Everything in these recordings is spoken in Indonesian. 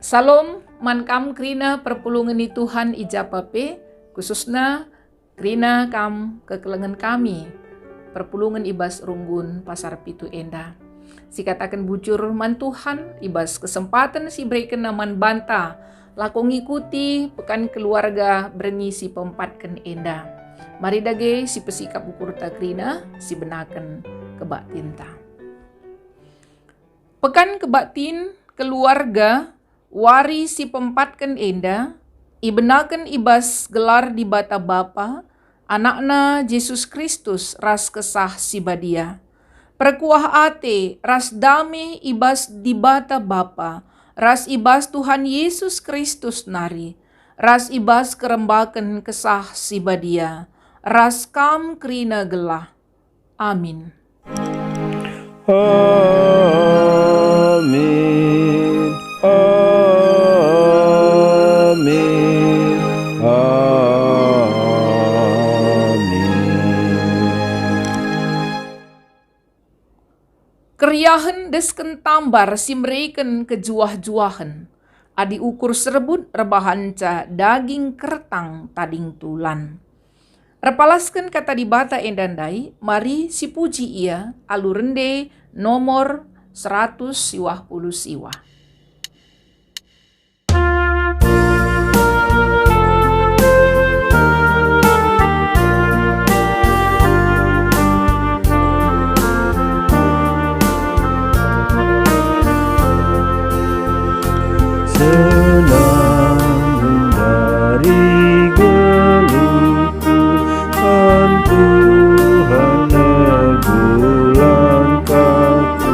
Salom mankam krina perpulungan ni Tuhan ijapape, khususnya krina kam kekelengan kami, perpulungan ibas runggun pasar pitu enda. Si katakan bujur man Tuhan, ibas kesempatan si berikan naman banta, lako ngikuti pekan keluarga berengisi pempatkan enda. Mari dage si pesikap ukur takrina, si benakan kebak tinta. Pekan kebatin keluarga wari si pempatkan enda, ibenakan ibas gelar di bata bapa, anakna Yesus Kristus ras kesah si badia. Perkuah ate ras dame ibas di bata bapa, ras ibas Tuhan Yesus Kristus nari, ras ibas kerembakan kesah si badia, ras kam krina gelah. Amin. Amin. Amin. Amin. Keriahan desken tambar simreiken kejuah-juahan. Adi ukur serebut rebahan ca daging kertang tading tulan. Repalaskan kata di bata endandai, mari si puji ia alurende nomor 100 siwah puluh siwah. Senang dari geluhku, kan Tuhan negulangkanku,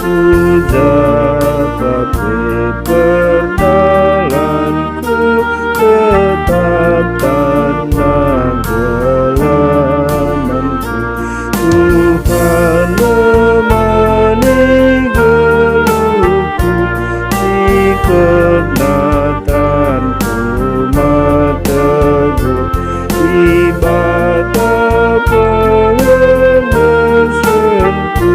ujapape pernalanku, tetap tanah gelamanku. Tuhan lemani geluhku, kenatanku mateguh, ibadah pengelusenku,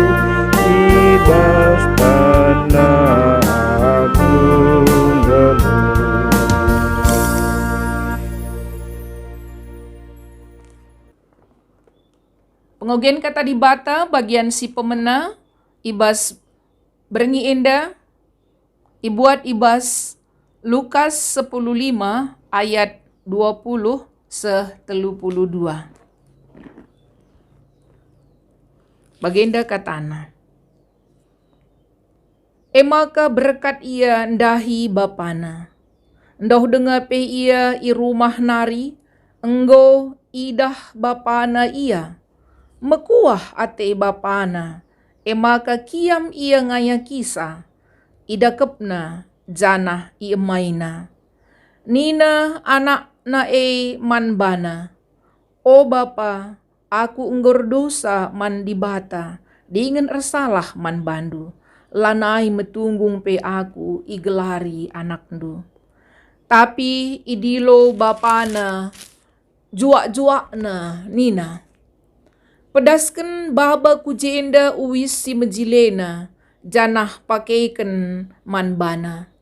ibas tanah aku geluh. Pengogen kata di bata bagian si pemena, ibas berengi enda, ibuat ibas Lukas 10:5 ayat 20-32. Bagenda katana. Emaka berkat ia ndahi bapana. Ndoh dengar pe ia i rumah nari, enggo idah bapana ia. Mekuah ate bapana, emaka kiam ia ngaya kisah. Idakepna janah i emaina. Nina anak na manbana. O bapa, aku enggor dosa man di bata, dengan ersalah man bandu. Lanai metunggung pe aku igelari anakndu. Tapi idilo bapana, juak-juakna nina. Pedasken baba kujenda uwis si mejilena, janah pakaiken manbana.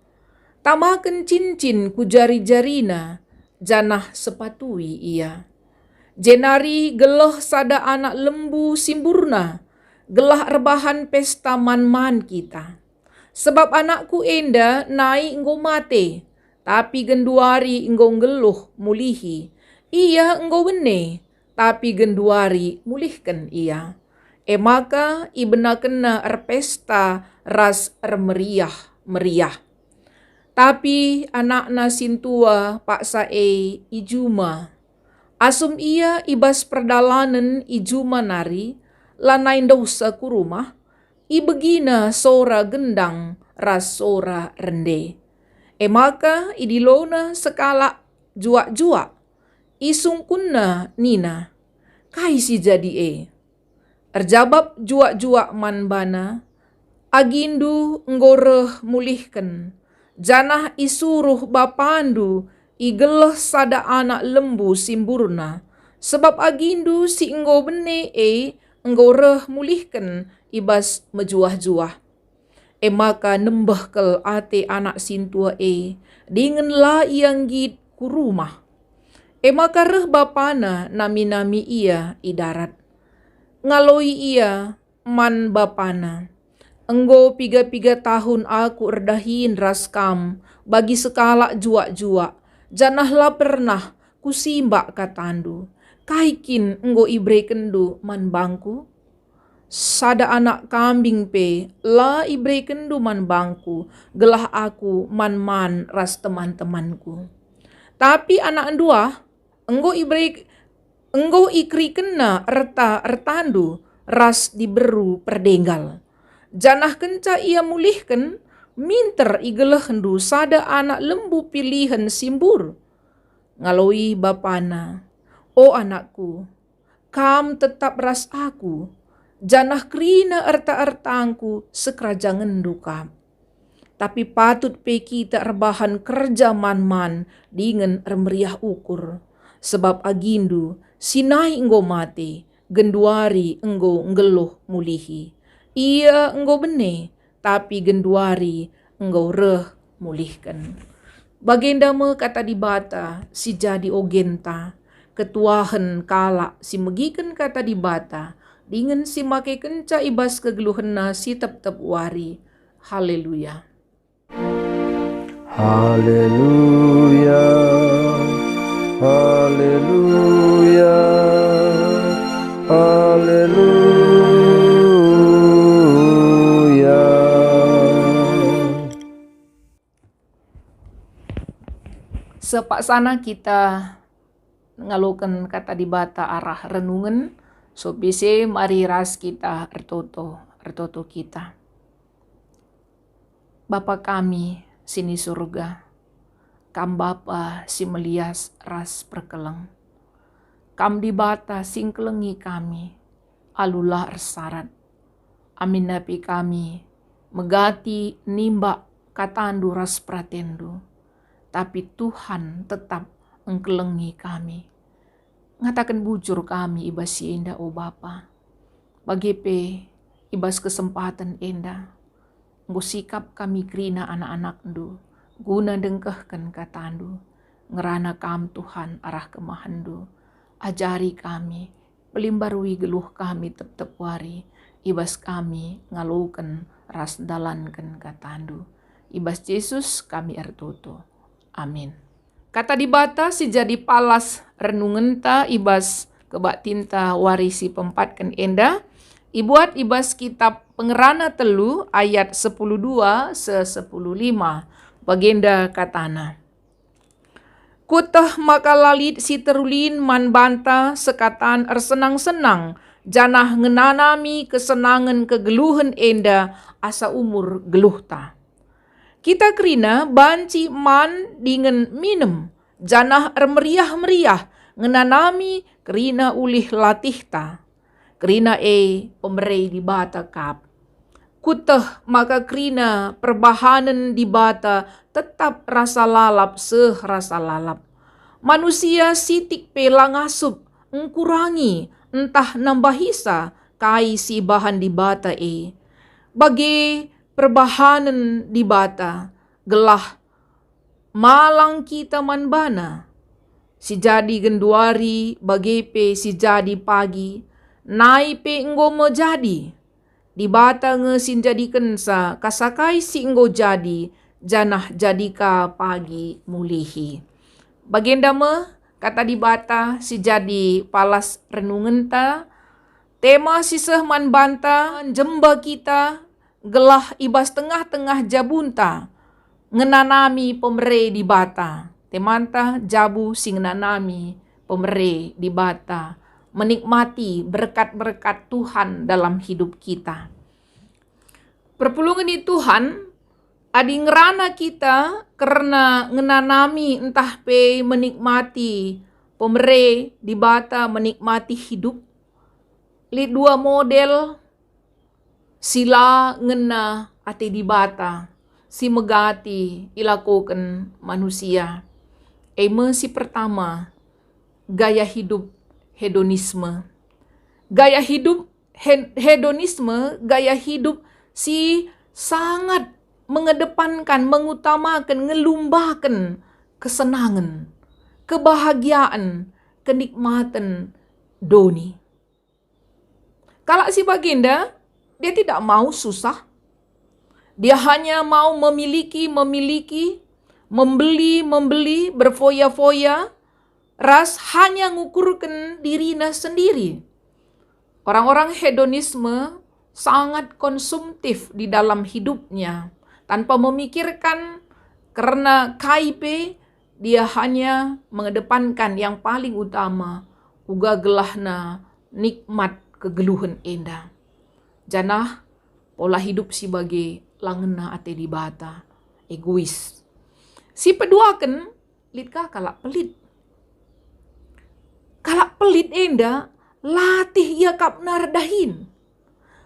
Tamaken cincin ku jari-jarina, janah sepatui ia. Jenari geloh sada anak lembu simburna, gelah rebahan pesta man-man kita. Sebab anakku enda naik enggo mate, tapi genduari enggo geluh mulihi. Ia enggo bene, tapi genduari mulihkan ia. Emaka ibenakena erpesta ras meriah. Tapi anakna sintua paksa ijuma. Asum ia ibas perdalanan ijuma nari, lanai dosa ku rumah, ibegina sora gendang ras sora rende. Emaka idilona sekala juak-juak, isungkunna nina, kai si jadi Erjabab juak-juak manbana, agindu nggoreh mulihken, janah isuruh bapandu igeleh sada anak lembu simburna, sebab agindu si enggo bene enggoreh mulihken ibas mejuah-juah. Maka nembah kel ate anak sintua dengan la yang gid ku rumah. Maka reh bapana nami-nami ia idarat. Ngaloi ia man bapana. Enggo 3 tahun aku erdahin raskam bagi sekala jua-jua. Janahlah pernah kusimbak katandu. Kaikin enggo ibre kendu man bangku. Sada anak kambing pe la ibre kendu man bangku. Gelah aku man ras teman-temanku. Tapi anak dua enggo ikri kena ertandu ras diberu perdenggal. Janah kenca ia mulihkan, minter igelah hendu sada anak lembu pilihan simbur. Ngaloi bapana, o anakku, kam tetap ras aku, janah krina erta-ertangku sekrajangan duka. Tapi patut pe kita erbahan kerja man dengan remeriah ukur. Sebab agindu, sinai enggo mate, genduari enggo ngeluh mulihi. Ia enggo bene, tapi genduari enggo reh mulihkan. Bagenda me kata dibata, si jadi ogenta, ketuahan kala si megikan kata dibata, dengan si make kenca ibas kegeluhena si tep-tep wari. Haleluya. Haleluya. Haleluya. Haleluya. Sepak sana kita ngalukan kata dibata arah renungan, so bise mari ras kita ertoto kita. Bapa kami sini surga, kam Bapa si melias ras perkeleng. Kam dibata sing kelengi kami, alulah ersarat. Amin napi kami, megati nimba katandu ras pratendu. Tapi Tuhan tetap engkelengi kami. Ngatakan bujur kami ibas si enda o Bapa. Bagepe ibas kesempatan enda. Nggo sikap kami krina anak-anak ndu. Guna dengkehkan katandu. Ngerana kam Tuhan arah kemahandu. Ajari kami. Pelimbarui geluh kami tep-tep wari. Ibas kami ngalukan ras dalankan katandu. Ibas Yesus kami ertutu. Amin. Kata dibata si jadi palas renungan ta ibas kebak tinta warisi pempatkan enda. Ibuat ibas kitab Pengerana telu ayat 10:2 se 10:5. Bagenda katana. Kutah maka lalit si terulin man banta sekatan ersenang-senang. Janah ngenanami kesenangan kegeluhan enda asa umur geluh ta. Kita krina banci man dengan minum, janah ermeriah-meriah, ngenanami krina ulih latih ta. Krina pemerei di bata kap. Kuteh maka krina perbahanan di bata tetap rasa lalap rasa lalap. Manusia sitik pelang asup, ngkurangi, entah nambahisa, kai si bahan di bata Bagi perbahanan di bata, gelah malang kita manbana. Si jadi genduari, bagepe si jadi pagi, naipe enggo mo jadi. Di bata nge sin jadi kensa, kasakai si enggo jadi, janah jadika pagi mulihi. Bagenda me, kata di bata si jadi palas renungan ta, tema siseh man banta, jemba kita, gelah ibas tengah-tengah jabunta, ngenanami pemere di bata. Temanta jabu sing ngenanami pemere di bata, menikmati berkat-berkat Tuhan dalam hidup kita. Perpulungan di Tuhan, adi ngerana kita karena ngenanami entah pe menikmati pemere di bata, menikmati hidup. Li dua model sila ngena ati di bata, si megati ilakukan manusia. Si pertama, gaya hidup hedonisme. Gaya hidup hedonisme, gaya hidup si sangat mengedepankan, mengutamakan, ngelumbakan kesenangan, kebahagiaan, kenikmatan doni. Kalau si Baginda, dia tidak mau susah. Dia hanya mau memiliki, membeli, berfoya-foya, ras hanya ngukurkan dirinya sendiri. Orang-orang hedonisme sangat konsumtif di dalam hidupnya. Tanpa memikirkan, karena KIP, dia hanya mengedepankan yang paling utama, uga gelahna nikmat kegeluhan enda. Janah pola hidup sebagai langena ate di bata, egois. Si peduaken, litka kalak pelit. Kalak pelit enda, latih ia kapnar dahin.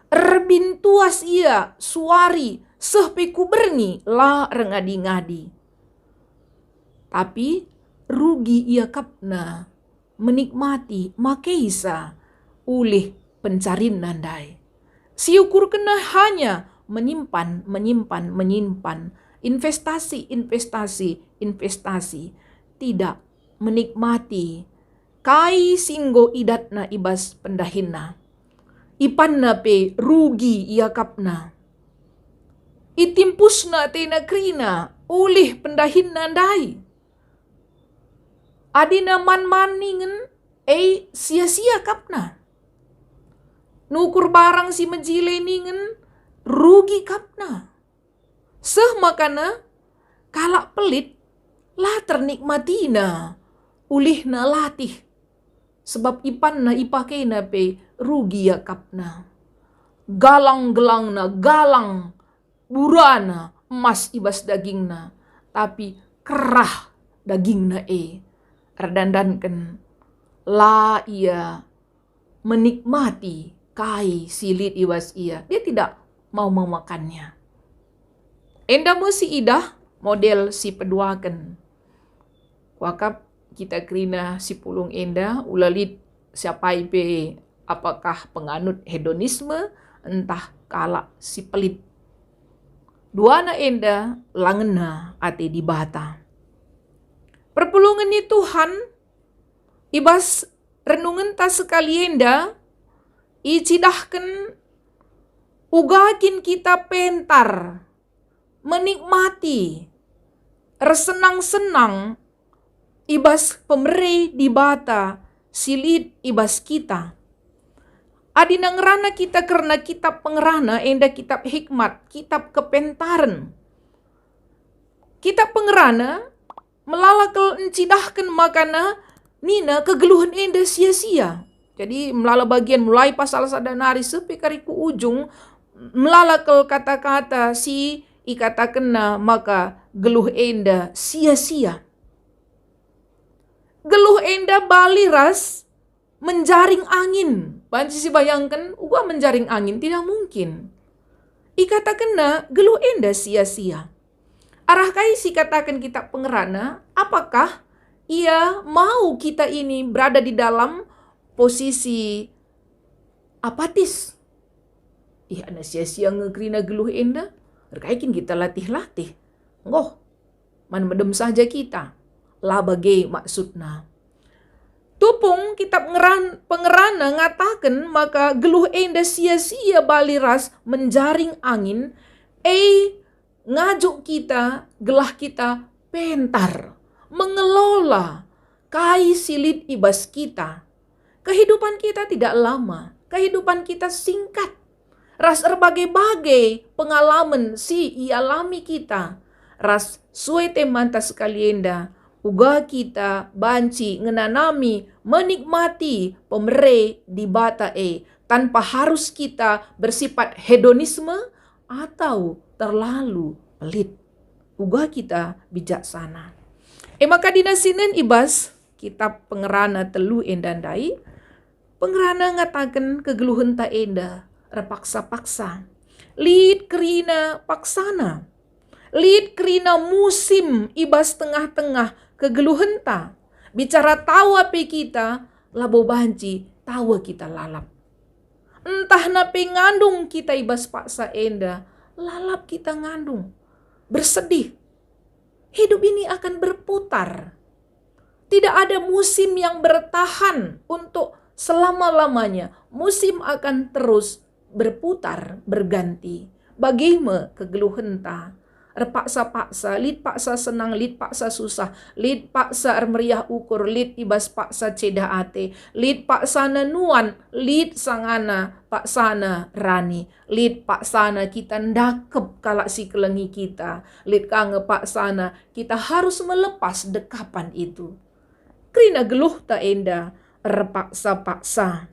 Erbin tuas ia, suari, sehpe kuberni, la rengadi-ngadi. Tapi, rugi ia kapna, menikmati, makeisa, ulih pencarin nandai. Si ukur kena hanya menyimpan, investasi, tidak menikmati. Kai singgo idatna ibas pendahinna. Ipanna pe rugi ia kapna. Itimpusna tena krina ulih pendahinna ndai. Adina man-maningen sia-sia kapna. Nukur barang si menjile ningen rugi kapna. Seh makana kalak pelit lah ternikmatina ulihna latih. Sebab ipanna ipakena pe rugi ya kapna. Galang-gelangna, galang burana emas ibas dagingna. Tapi kerah dagingna Erdandanken la ia menikmati kai silit ibas ia. Dia tidak mau memakannya. Enda si idah model si peduaken. Wakap kita kerina si pulung enda ulalit siapa ipe apakah penganut hedonisme entah kalak si pelit. Duana enda langena ate di bata. Perpulungan ni Tuhan ibas renungan ta sekali enda icidahkan ugakin kita pentar menikmati resenang-senang ibas pemere di bata silit ibas kita. Adina ngerana kita karena kitab pengerana enda kitab hikmat, kitab kepentaran. Kitab pengerana melalakal encidahkan makana nina kegeluhan enda sia-sia. Jadi melala bagian mulai pasal sadanari sampai kariku ujung melalakal kata-kata si ikata kena maka geluh enda sia-sia. Geluh enda baliras menjaring angin. Banci si bayangkan, gua menjaring angin tidak mungkin. Ikata kena geluh enda sia-sia. Arah kai si katakan kita pengerana, apakah ia mau kita ini berada di dalam posisi apatis? Ana sia-sia ngekrina geluh enda, rekaikin kita latih-latih. Ngoh, man medem saja kita. Lah bagai maksudna. Tupung kitab pengerana ngatakan maka geluh enda sia-sia baliras menjaring angin, ngajuk kita, gelah kita pentar, mengelola kai silit ibas kita. Kehidupan kita tidak lama, kehidupan kita singkat. Ras berbagai-bagai pengalaman si ialami kita. Ras suete manta sekalienda, uga kita banci ngenanami menikmati pemere di bata tanpa harus kita bersifat hedonisme atau terlalu pelit. Uga kita bijaksana. Maka dinasinen ibas kitab pengerana telu endandai. Pengerana ngatakan kegeluhan ta enda repaksa-paksa. Lid kerina paksana. Lid kerina musim ibas tengah-tengah kegeluhan ta. Bicara tawa pe kita labo banci tawa kita lalap. Entah nape ngandung kita ibas paksa enda lalap kita ngandung, bersedih. Hidup ini akan berputar. Tidak ada musim yang bertahan untuk selama-lamanya. Musim akan terus berputar, berganti. Bagaimana kegeluhan ta? Paksa-paksa, lid paksa senang, lid paksa susah, lid paksa meriah ukur, lid ibas paksa ceda ate, lid paksa nuan, lid sangana paksana rani, lid paksana kita ndakep kalak si kelengi kita, lid kange paksana kita harus melepas dekapan itu. Krina geluh ta enda repaksa-paksa.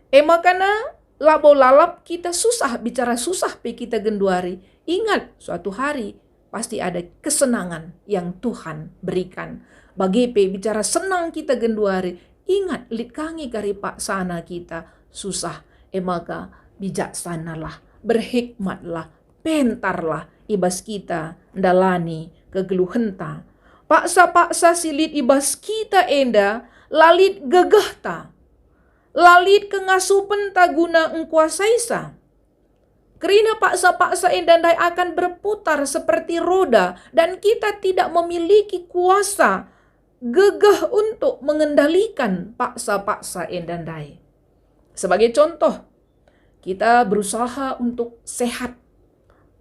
Makana labo lalap kita susah bicara susah pe kita genduari. Ingat suatu hari pasti ada kesenangan yang Tuhan berikan. Bagi pe bicara senang kita genduari. Ingat lit kangi kari paksana kita susah. Maka bijaksanalah, berhikmatlah, pentarlah ibas kita ndalani kegeluhenta. Paksa-paksa silit ibas kita enda lalit gegah ta. Lalit kengasupen ta guna engkuasai sa. Kerina paksa-paksa endandai akan berputar seperti roda dan kita tidak memiliki kuasa gegah untuk mengendalikan paksa-paksa endandai. Sebagai contoh, kita berusaha untuk sehat.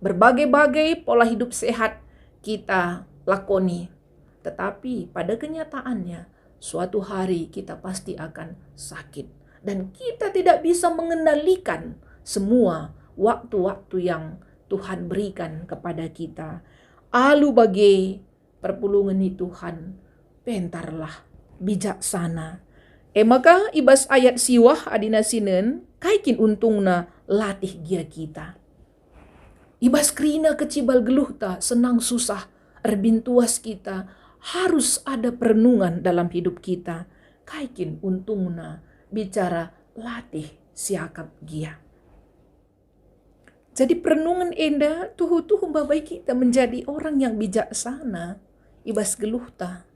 Berbagai-bagai pola hidup sehat kita lakoni. Tetapi pada kenyataannya, suatu hari kita pasti akan sakit. Dan kita tidak bisa mengendalikan semua waktu-waktu yang Tuhan berikan kepada kita. Alu bagi perpulungan ni Tuhan, pentarlah, bijaksana. Maka ibas ayat siwah adina sinen, kaikin untungna latih gia kita. Ibas krina kecibal geluh ta, senang susah, erbintuas kita, harus ada perenungan dalam hidup kita. Kaikin untungna bicara latih siakap gia. Jadi perenungan enda tuhu-tuhu babai kita menjadi orang yang bijaksana. Ibas geluh ta.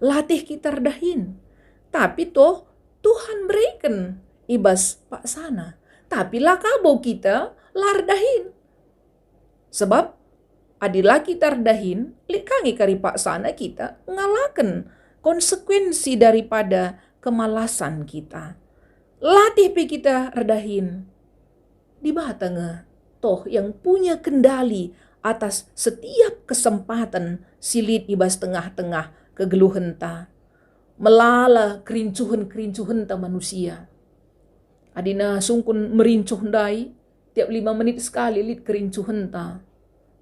Latih kita redahin. Tapi toh Tuhan berikan ibas paksana. Tapi lakabo kita lardahin. Sebab adilah kita redahin, likangi kari paksana kita ngalakan konsekuensi daripada kemalasan kita. Latih pe kita redahin. Di batanga toh yang punya kendali atas setiap kesempatan silit ibas tengah-tengah kegeluhan ta. Melala kerincuhan-kerincuhan ta manusia. Adina sungkun merincuh dai, tiap 5 menit sekali lit kerincuhan ta.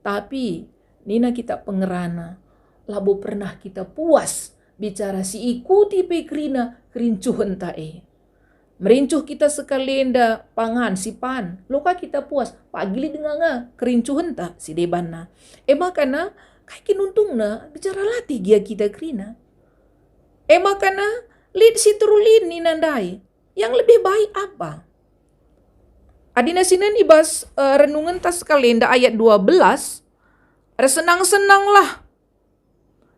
Tapi nina kita pengerana, labo pernah kita puas bicara si ikuti pe krina kerincuhan ta Merincuh kita sekalenda pangan si pan, loka kita puas, pagili dengan kerincuhan ta si debana. Makana kaikin untungna bicara latih gia kita krina. Makana lid si terulin ni nandai, yang lebih baik apa? Adina sinan ibas renungan tas kalenda ayat 12, resenang-senanglah,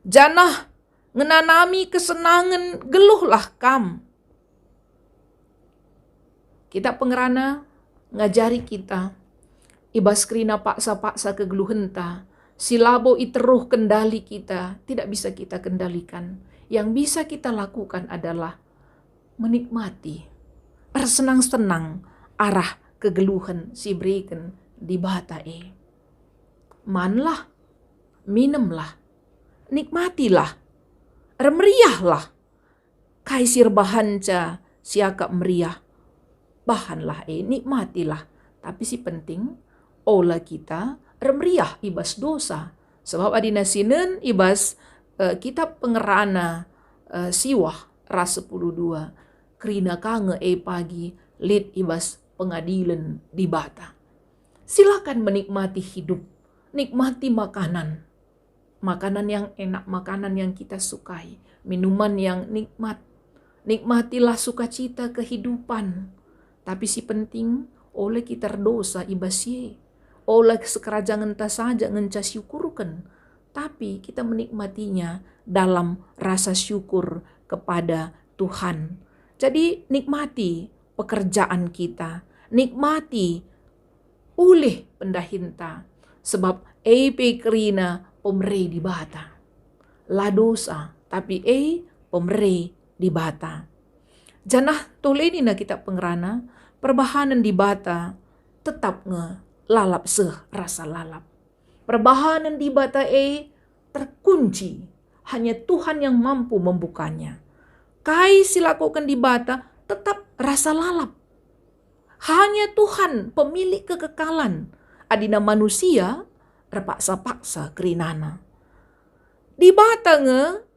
janah ngenanami kesenangan geluhlah kam. Kita pengerana ngajari kita, ibas krina paksa-paksa kegeluhenta, silabo iteruh kendali kita, tidak bisa kita kendalikan. Yang bisa kita lakukan adalah menikmati, bersenang-senang arah kegeluhan si berikan di bata Manlah, minumlah, nikmatilah, remeriahlah, kaisir bahanca siakap meriah. Bahanlah nikmatilah. Tapi si penting, olah kita remeriah ibas dosa. Sebab adina sinen ibas kitab pengerana siwah ras 12. Krina kange pagi lit ibas pengadilan di bata. Silakan menikmati hidup. Nikmati makanan. Makanan yang enak, makanan yang kita sukai. Minuman yang nikmat. Nikmatilah sukacita kehidupan. Tapi si penting, oleh kita dosa ibasye. Oleh sekerajangan ta saja ngenca syukurkan. Tapi kita menikmatinya dalam rasa syukur kepada Tuhan. Jadi nikmati pekerjaan kita. Nikmati ulih pendahinta. Sebab pe kerina pemere di bata. La dosa, tapi pemere di bata. Janah toleni na kita pengerana, perbahanan di bata tetap lalap rasa lalap. Perbahanan di bata terkunci, hanya Tuhan yang mampu membukanya. Kai silakukan di bata tetap rasa lalap. Hanya Tuhan pemilik kekekalan. Adina manusia terpaksa-paksa kerinana. Di bata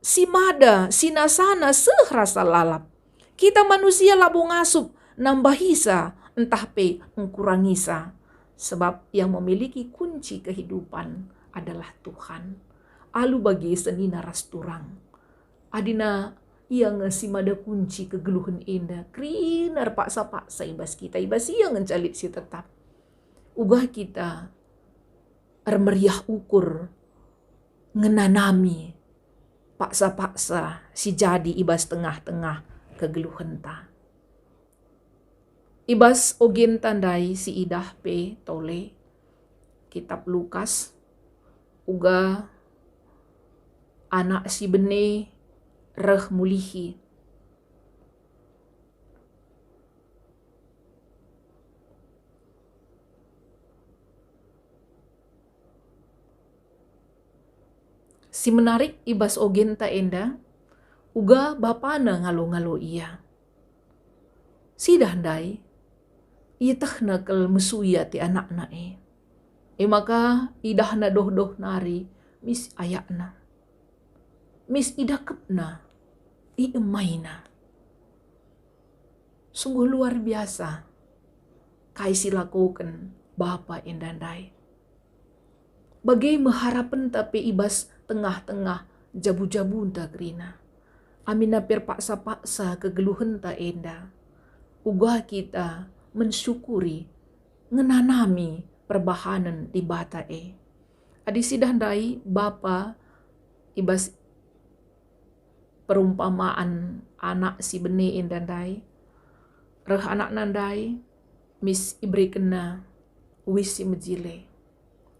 si mada, sinasana rasa lalap. Kita manusia labo ngasup nambahisa entah pe ngkurangisa. Sebab yang memiliki kunci kehidupan adalah Tuhan. Alu bagi senina ras turang. Adina ia simada kunci kegeluhan indah. Krinar paksa-paksa ibas kita. Ibas ia ngecalit si tetap. Ugah kita meriah ukur ngenanami paksa-paksa si jadi ibas tengah-tengah kegeluhan ta. Ibas ogen tandai si idah pe tole kitab Lukas uga anak si bene reh mulihi. Si menarik ibas ogen ta enda uga bapana ngalo-ngalo ia. Si dahdai ia tahna kel mesuya ti anakna maka idahna doh-doh nari mis ayakna. Mis idakepna emaina. Sungguh luar biasa kai silakukan Bapa endandai. Bagai meharapan tapi ibas tengah-tengah jabu-jabu ta grina. Amina perpaksa-paksa kegeluhan ta enda. Ugah kita mensyukuri ngenanami perbahanan di bata Adi sidandai Bapa ibas perumpamaan anak si bene endandai. Reh anak nandai mis ibri kena wisi mejile.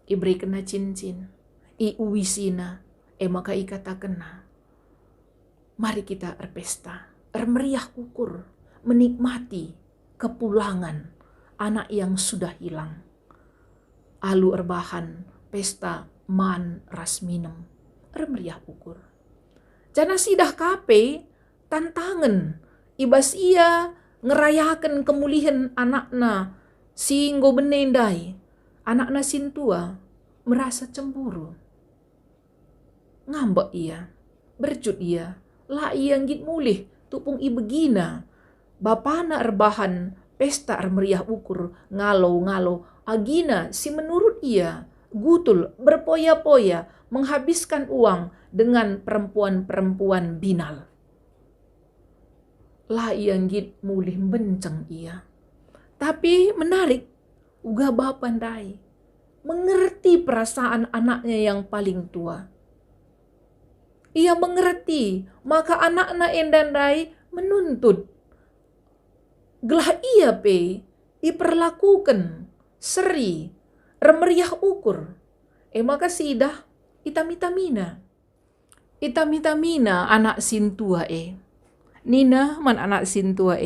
Ibri kena cincin. I uwisina maka ikata kena. Mari kita berpesta. Meriah ukur. Menikmati kepulangan anak yang sudah hilang. Alu erbahan pesta man ras minum. Meriah ukur. Jana sidah kape tantangan. Ibas ia ngerayakan kemulihan anakna singgo benendai. Anakna sintua merasa cemburu. Ngambek ia. Berjut ia. La ia ngit mulih tupung ibegina. Bapana erbahan pesta meriah ukur ngalo-ngalo agina si menurut ia gutul berpoya-poya menghabiskan uang dengan perempuan-perempuan binal. La ia ngit mulih benceng ia. Tapi menarik uga bapandai mengerti perasaan anaknya yang paling tua. Ia mengerti maka anaknya endandai menuntut. Gelah ia diperlakukan seri remeriah ukur. Maka sidah itamitamina. Itamitamina anak sintua Nina man anak sintua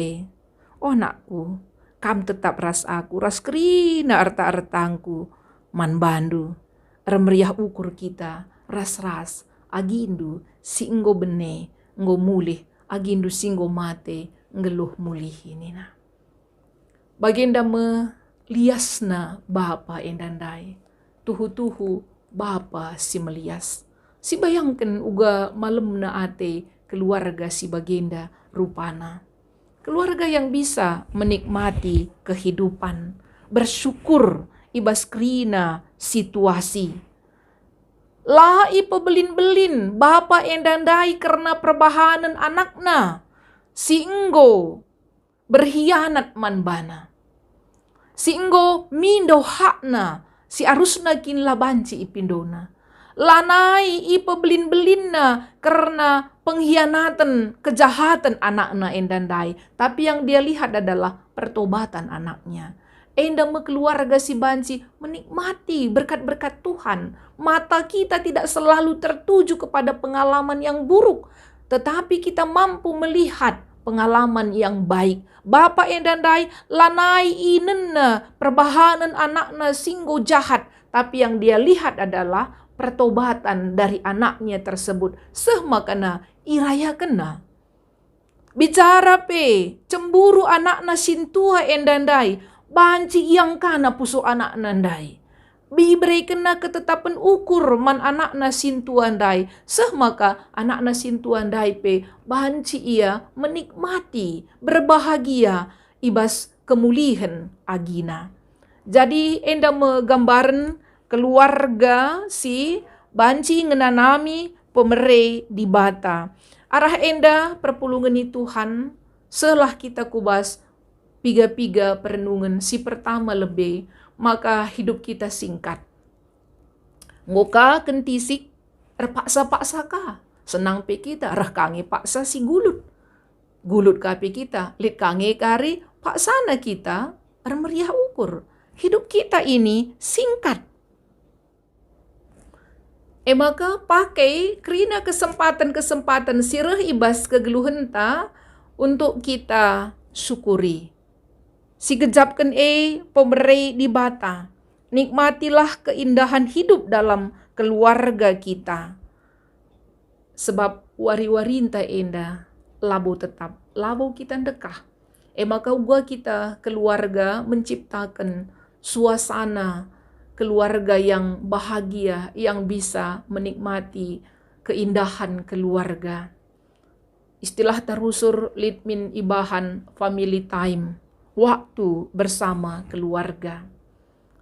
Oh nakku, kam tetap ras aku, ras kerina arta-artangku. Man bandu, remeriah ukur kita, ras-ras, agindu, si enggo bene, enggo mulih, agindu singgo mate, ngeluh mulihi nina. Bagenda me liasna Bapa endandai. Tuhu-tuhu Bapa si melias. Si bayangkan uga malam na ate keluarga si bagenda rupana. Keluarga yang bisa menikmati kehidupan. Bersyukur ibas krina situasi. La pebelin-belin Bapa endandai karena perbahanan anakna. Si enggo berhianat manbana. Si enggo mindo hakna. Si arusna kin labanci ipindona. Lanai pebelin-belinna karena pengkhianatan, kejahatan anakna endandai. Tapi yang dia lihat adalah pertobatan anaknya. enda keluarga si banci menikmati berkat-berkat Tuhan. Mata kita tidak selalu tertuju kepada pengalaman yang buruk, tetapi kita mampu melihat pengalaman yang baik. Bapa endandai lanai inenna perbahanan anakna singgo jahat, tapi yang dia lihat adalah pertobatan dari anaknya tersebut. Makana iraya kena. Bicara cemburu anakna sintua endandai, banci yang kana puso anak nandai. Biberi kena ketetapan ukur man anakna sintuandai. Maka anakna sintuandai banci ia menikmati, berbahagia, ibas kemulihan agina. Jadi enda menggambaran keluarga si banci ngenanami pemere di bata. Arah enda perpulungan ni Tuhan, selah kita kubas piga-piga perenungan si pertama lebih, maka hidup kita singkat. Ngoka kentisik paksa-paksa ka. Senang kita, rah kange paksa si gulut. Gulut kape kita, lit kange kari paksana kita, meriah ukur. Hidup kita ini singkat. Maka pakai kerina kesempatan-kesempatan sirah ibas kegeluhenta untuk kita syukuri. Si gejapkan pemberi di bata. Nikmatilah keindahan hidup dalam keluarga kita. Sebab wari-warinta enda, labo tetap, labo kita dekah. Maka gua kita keluarga menciptakan suasana keluarga yang bahagia, yang bisa menikmati keindahan keluarga. Istilah terusur litmin ibahan family time, waktu bersama keluarga.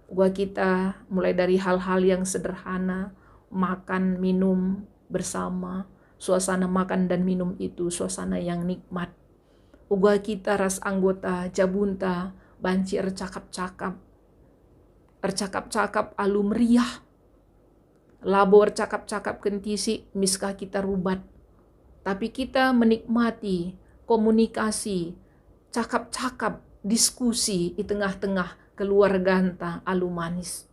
Gua kita mulai dari hal-hal yang sederhana, makan, minum bersama, suasana makan dan minum itu suasana yang nikmat. Gua kita ras anggota jabunta banci ercakap-cakap alu meriah. Labo ercakap-cakap kentisi miskah kita rubat. Tapi kita menikmati komunikasi, cakap-cakap, diskusi di tengah-tengah keluarga anta alu manis.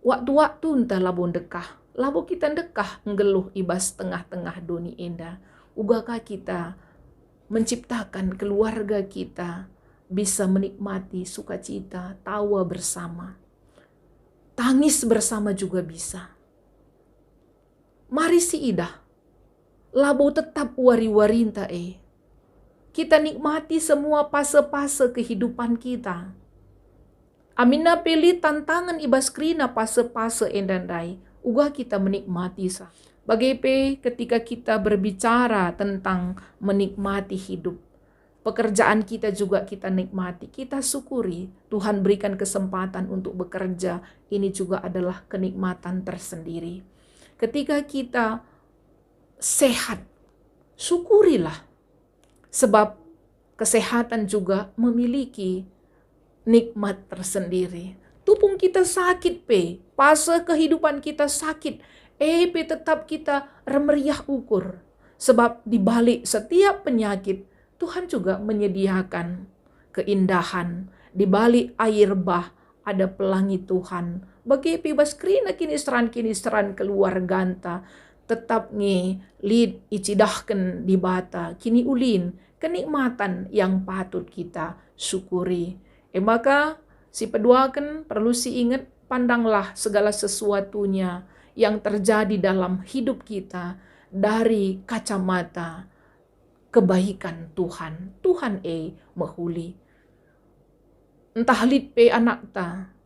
Waktu-waktu enta labo dekah. Labo kita dekah ngeluh ibas tengah-tengah doni enda. Ugakah kita menciptakan keluarga kita bisa menikmati sukacita, tawa bersama. Tangis bersama juga bisa. Mari si idah. Labo tetap wari-warinta Kita nikmati semua fase-fase kehidupan kita. Amina pilih tantangan ibas krina fase-fase endandai. Uga kita menikmati sa. Bagaimana ketika kita berbicara tentang menikmati hidup. Pekerjaan kita juga kita nikmati, kita syukuri. Tuhan berikan kesempatan untuk bekerja, ini juga adalah kenikmatan tersendiri. Ketika kita sehat, syukurilah. Sebab kesehatan juga memiliki nikmat tersendiri. Tupung kita sakit fase kehidupan kita sakit, tetap kita remeriah ukur. Sebab di balik setiap penyakit, Tuhan juga menyediakan keindahan. Di balik air bah ada pelangi Tuhan. Bagi pibas krina kinisteran keluarganta. Tetap lid icidahkan di bata. Kini ulin kenikmatan yang patut kita syukuri. Maka si peduakan perlu si ingat, pandanglah segala sesuatunya yang terjadi dalam hidup kita dari kacamata kebaikan Tuhan. Tuhan mahuli. Entah lid anak ta.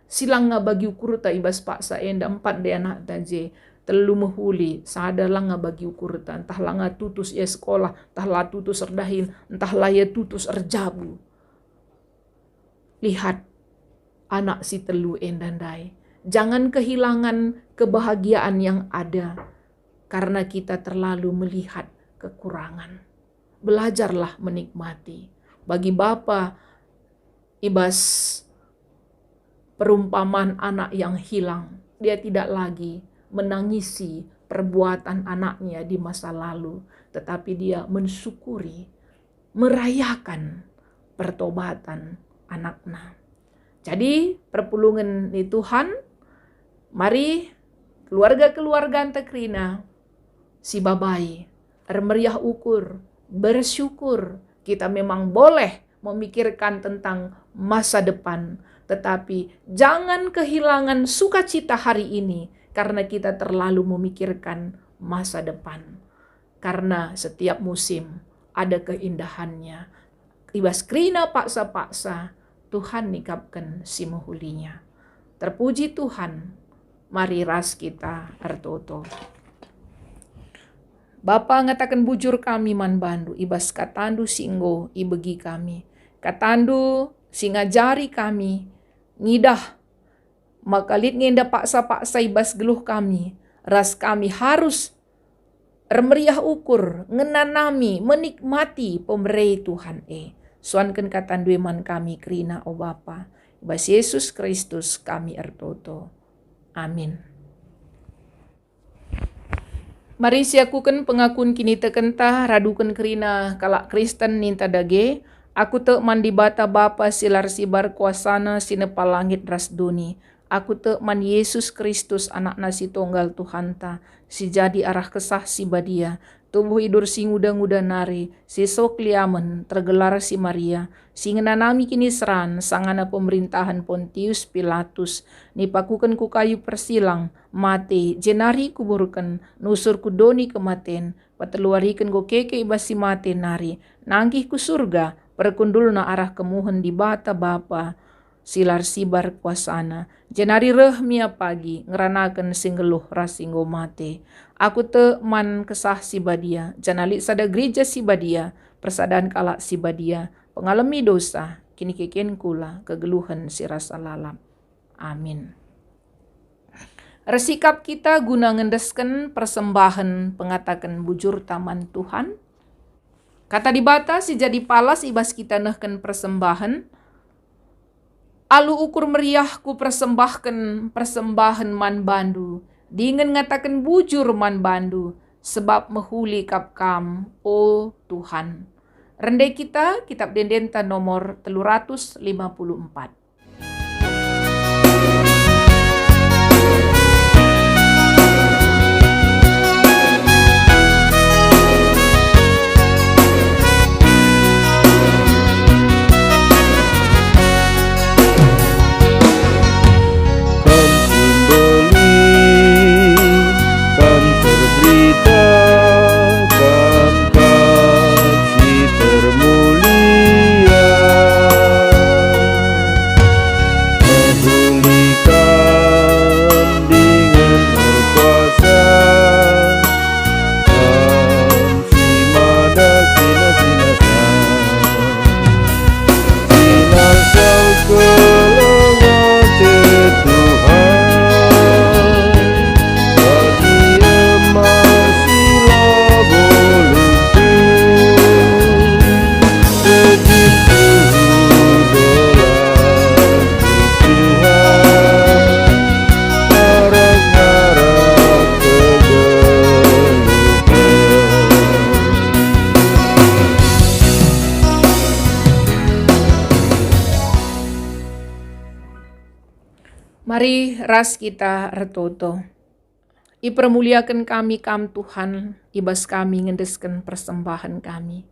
Silang nga bagi ukur ta ibas paksa enda 4 de anak ta je. Telu mahuli. Sada lang nga bagi ukur ta. Entah lang nga tutus ya sekolah. Entah lah tutus erdahin. Entah lah ya tutus erjabu. Lihat anak si telu endandai. Jangan kehilangan kebahagiaan yang ada. Karena kita terlalu melihat kekurangan. Belajarlah menikmati. Bagi Bapa, ibas perumpamaan anak yang hilang. Dia tidak lagi menangisi perbuatan anaknya di masa lalu. Tetapi dia mensyukuri, merayakan pertobatan anaknya. Jadi perpulungan di Tuhan, mari keluarga-keluarga anta krina si babai, meriah ukur, bersyukur. Kita memang boleh memikirkan tentang masa depan, tetapi jangan kehilangan sukacita hari ini karena kita terlalu memikirkan masa depan. Karena setiap musim ada keindahannya. Ibas krina paksa-paksa, Tuhan nikapkan si muhulinya. Terpuji Tuhan, mari ras kita ertoto. Bapa ngatakan bujur kami man bandu, ibas katandu singgo ibegi kami. Katandu singajari kami, ngidah makalit ngenda paksa-paksa ibas geluh kami. Ras kami harus remeriah ukur, ngenanami, menikmati pemberi Tuhan Suankan katandu man kami krina o Bapa. Ibas Yesus Kristus kami ertoto. Amin. Mari siakukan pengakun kini tekentah radukan kerina kalak Kristen ninta dage. Aku te mandi bata Bapa silar sibar kuasana sinepal langit ras duni. Aku te man Yesus Kristus anak nasi tunggal Tuhanta. Si jadi arah kesah si badia. Tubuh hidur si nguda-nguda nari. Si sok liamen tergelar si Maria. Si ngenanami kini seran sangana pemerintahan Pontius Pilatus. Nipakukan ku kayu persilang. Mate jenari kuburkan. Nusur ku doni kematen. Pateluarikan ku keke ibas si mate nari. Nangkih ku surga. Perkundulna arah kemuhen di bata Bapa. Silar sibar kuasana. Jenari rehmia pagi. Ngeranakan singgeluh rasinggo mate. Aku te man kesah si badia. Janalik sada gereja si badia. Persadaan kalak si badia. Pengalami dosa. Kini keken kula kegeluhan si rasa lalap. Amin. Resikap kita guna ngendesken persembahan pengatakan bujur taman Tuhan. Kata dibata si jadi palas ibas kita nehken persembahan. Alu ukur meriah ku persembahkan persembahan man bandu. Dengan ngatakan bujur man bandu. Sebab mehuli kap kam, o Tuhan. Rendai kita, kitab Dendenta nomor 354. Mari ras kita ertoto. Ipermuliakan kami kam Tuhan, ibas kami ngendesken persembahan kami.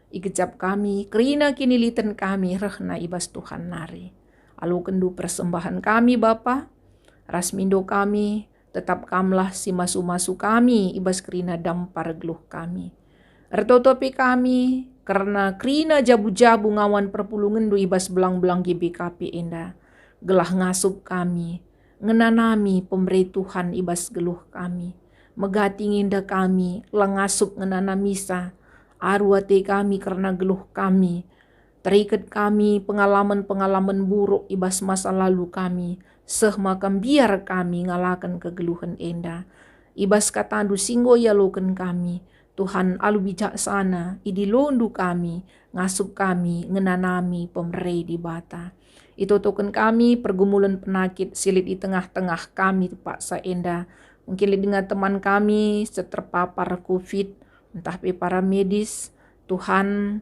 Ikejap kami, kerina kini liten kami rehna ibas Tuhan nari. Alu kendu persembahan kami Bapa, ras mindo kami, tetap kamlah si masu-masu kami, ibas kerina dampar geluh kami. Ertotopi kami, karena kerina jabu-jabu ngawan perpulungan du ibas belang-belang GBKP indah. Gelah ngasup kami, ngenanami pemberi Tuhan ibas geluh kami. Megati nginda kami, langasup ngenanamisa, arwate kami karena geluh kami. Terikat kami pengalaman-pengalaman buruk ibas masa lalu kami. Seh makam biar kami ngalakan kegeluhan enda. Ibas katandu singgo yaloken kami. Tuhan alu bijaksana, idilondu kami, ngasup kami, ngenanami pemberi di bata. Itu token kami pergumulan penakit silit di tengah-tengah kami paksa enda. Mungkin dengan teman kami terpapar COVID, entah para medis. Tuhan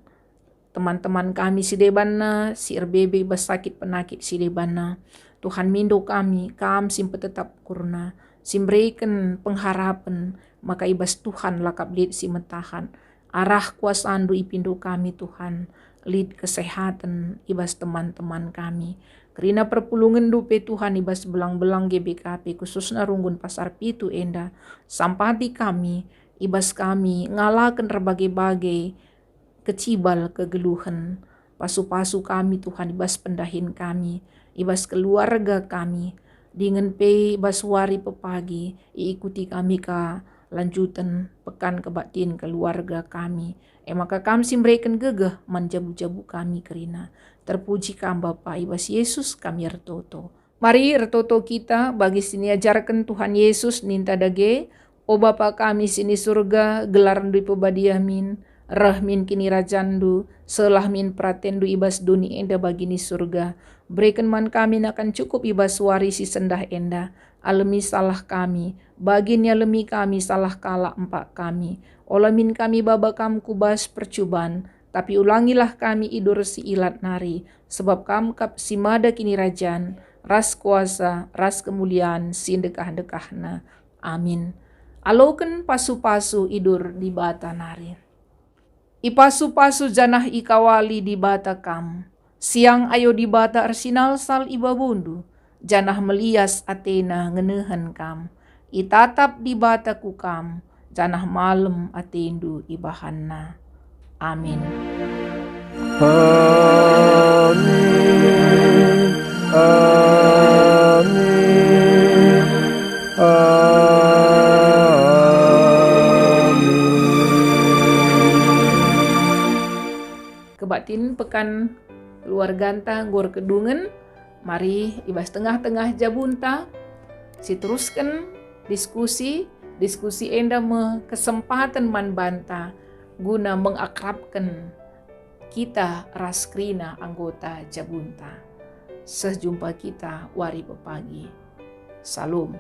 teman-teman kami si debana, si RBB basakit penakit si debana. Tuhan mindo kami, kam simpe tetap kurna, simberikan pengharapan, maka ibas Tuhan lakap lid si metahan. Arah kuasa andu ipindo kami Tuhan, lid kesehatan ibas teman-teman kami. Kerina perpulungan dupe Tuhan ibas belang-belang GBKP, khususnya runggun pasar pitu enda, sampati kami, ibas kami ngalakan berbagai-bagai kecibal kegeluhan. Pasu-pasu kami Tuhan ibas pendahin kami, ibas keluarga kami, dengan pe ibas wari pepagi, ikuti kami ka lanjutan pekan kebatin keluarga kami. Maka kami simberikan gegah manjabu-jabu kami kerina. Terpuji kam Bapa ibas Yesus kami ertoto. Mari ertoto kita bagi sini ajarkan Tuhan Yesus ninta dage. O Bapa kami sini surga, gelar du pebadiamin, rahmin kini rajandu, selah min pratendu ibas duni enda bagini surga. Berikan man kami akan cukup ibas warisi sendah enda. Alemi salah kami, baginya lemi kami salah kalah empak kami. Olamin kami baba kam kubas percuban, tapi ulangilah kami idur si ilat nari. Sebab kam kap simada kini rajan, ras kuasa, ras kemuliaan, sindekah-dekahna. Amin. Aloken pasu-pasu idur di bata nari. Ipasu-pasu janah ikawali di bata kam. Siang ayo di bata arsinal sal ibabundu. Janah melias Athena ngenehen kam. Itatap di bata kukam. Janah malam atendu ibahanna. Amin. Amin. Amin. Kebatin pekan keluarga gor kedungen. Mari ibas tengah-tengah jabunta, si teruskan diskusi enda kesempatan man banta guna mengakrabkan kita raskrina anggota jabunta. Sejumpa kita wari pepagi. Salam.